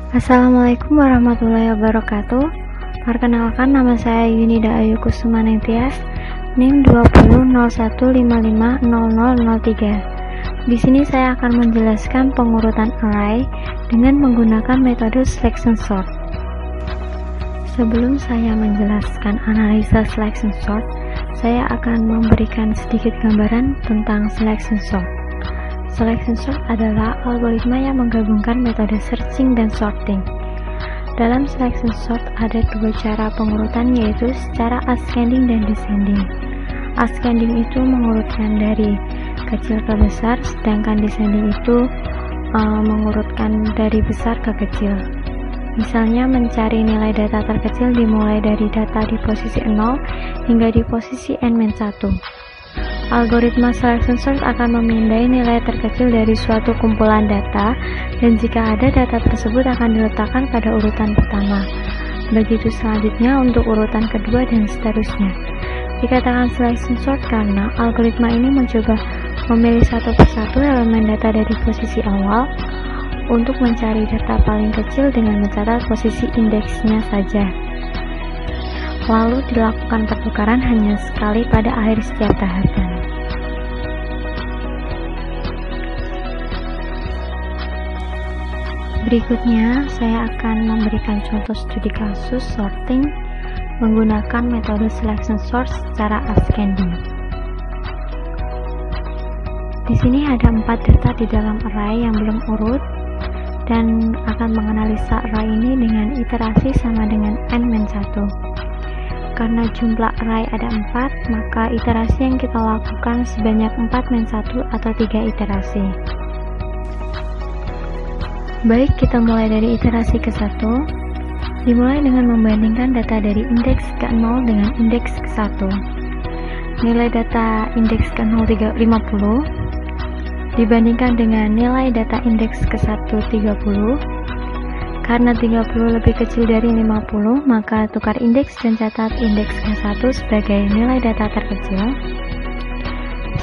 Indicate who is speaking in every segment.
Speaker 1: Assalamualaikum warahmatullahi wabarakatuh. Perkenalkan, nama saya Yunida Ayu Kusuma Ningtyas, NIM 2001550003. Di sini saya akan menjelaskan pengurutan array dengan menggunakan metode selection sort. Sebelum saya menjelaskan analisa selection sort, saya akan memberikan sedikit gambaran tentang selection sort. Selection sort adalah algoritma yang menggabungkan metode searching dan sorting. Dalam selection sort ada dua cara pengurutan, yaitu secara ascending dan descending. Ascending itu mengurutkan dari kecil ke besar, sedangkan descending itu mengurutkan dari besar ke kecil. Misalnya mencari nilai data terkecil dimulai dari data di posisi 0 hingga di posisi n-1. Algoritma selection sort akan memindai nilai terkecil dari suatu kumpulan data, dan jika ada, data tersebut akan diletakkan pada urutan pertama. Begitu selanjutnya untuk urutan kedua dan seterusnya. Dikatakan selection sort karena algoritma ini mencoba memilih satu persatu elemen data dari posisi awal untuk mencari data paling kecil dengan mencatat posisi indeksnya saja. Lalu dilakukan pertukaran hanya sekali pada akhir setiap tahapan. Berikutnya, saya akan memberikan contoh studi kasus sorting menggunakan metode selection sort secara ascending. Di sini ada 4 data di dalam array yang belum urut, dan akan menganalisa array ini dengan iterasi sama dengan n-1. Karena jumlah array ada 4, maka iterasi yang kita lakukan sebanyak 4-1 atau 3 iterasi. Baik, kita mulai dari iterasi ke-1. Dimulai dengan membandingkan data dari indeks ke-0 dengan indeks ke-1. Nilai data indeks ke-0 50 dibandingkan dengan nilai data indeks ke-1 30. Karena 30 lebih kecil dari 50, maka tukar indeks dan catat indeks ke-1 sebagai nilai data terkecil.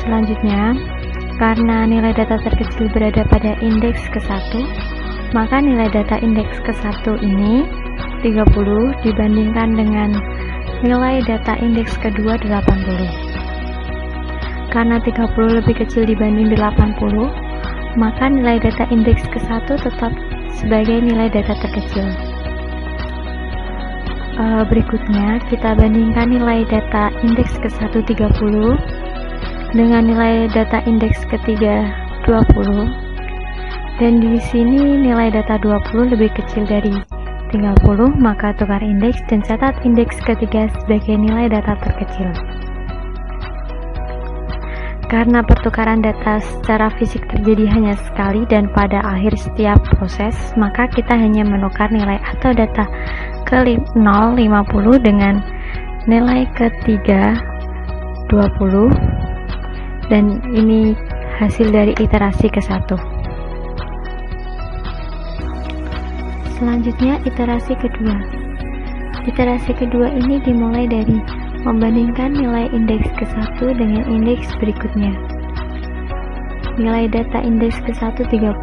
Speaker 1: Selanjutnya, karena nilai data terkecil berada pada indeks ke-1, maka nilai data indeks ke-1 ini 30 dibandingkan dengan nilai data indeks kedua 80. Karena 30 lebih kecil dibanding 80, maka nilai data indeks ke-1 tetap sebagai nilai data terkecil. Berikutnya kita bandingkan nilai data indeks ke-1 30 dengan nilai data indeks ketiga 20, dan di sini nilai data 20 lebih kecil dari 30, maka tukar indeks dan catat indeks ketiga sebagai nilai data terkecil. Karena pertukaran data secara fisik terjadi hanya sekali dan pada akhir setiap proses, maka kita hanya menukar nilai atau data ke 0 50 dengan nilai ketiga 20, dan ini hasil dari iterasi ke-1. Selanjutnya iterasi kedua. Iterasi kedua ini dimulai dari membandingkan nilai indeks ke-1 dengan indeks berikutnya. Nilai data indeks ke-1 30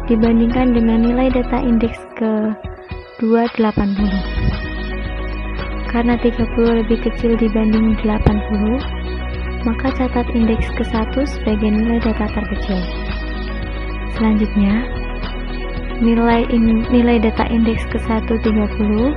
Speaker 1: dibandingkan dengan nilai data indeks ke-2 80. Karena 30 lebih kecil dibanding 80, maka catat indeks ke-1 sebagai nilai data terkecil. Selanjutnya, nilai data indeks ke-1 30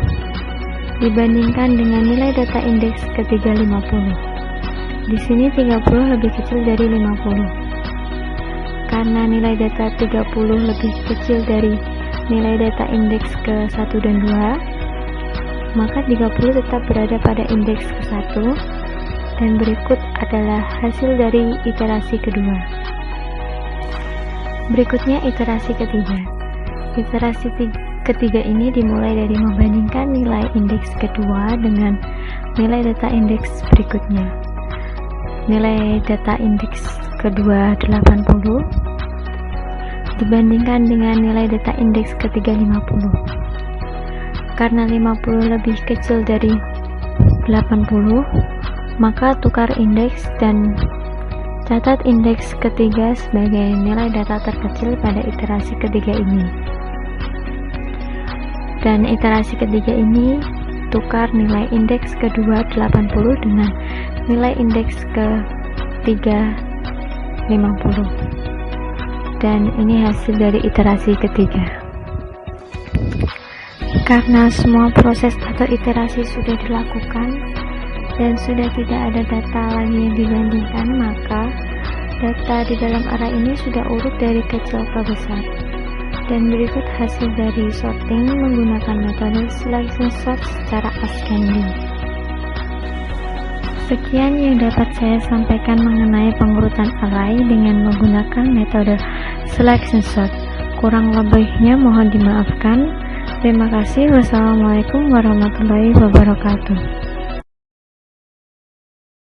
Speaker 1: dibandingkan dengan nilai data indeks ketiga 50. Di sini 30 lebih kecil dari 50. Karena nilai data 30 lebih kecil dari nilai data indeks ke-1 dan 2, maka 30 tetap berada pada indeks ke-1, dan berikut adalah hasil dari iterasi kedua. Berikutnya iterasi ketiga. Iterasi ketiga ini dimulai dari membandingkan nilai indeks kedua dengan nilai data indeks berikutnya. Nilai data indeks kedua 80 dibandingkan dengan nilai data indeks ketiga 50. Karena 50 lebih kecil dari 80, maka tukar indeks dan Catat indeks ketiga sebagai nilai data terkecil pada iterasi ketiga ini. Dan iterasi ketiga ini tukar nilai indeks kedua 80 dengan nilai indeks ketiga 50. Dan ini hasil dari iterasi ketiga. Karena semua proses atau iterasi sudah dilakukan dan sudah tidak ada data lagi yang dibandingkan, maka data di dalam array ini sudah urut dari kecil ke besar. Dan berikut hasil dari sorting menggunakan metode selection sort secara ascending. Sekian yang dapat saya sampaikan mengenai pengurutan array dengan menggunakan metode selection sort. Kurang lebihnya mohon dimaafkan. Terima kasih. Wassalamualaikum warahmatullahi wabarakatuh.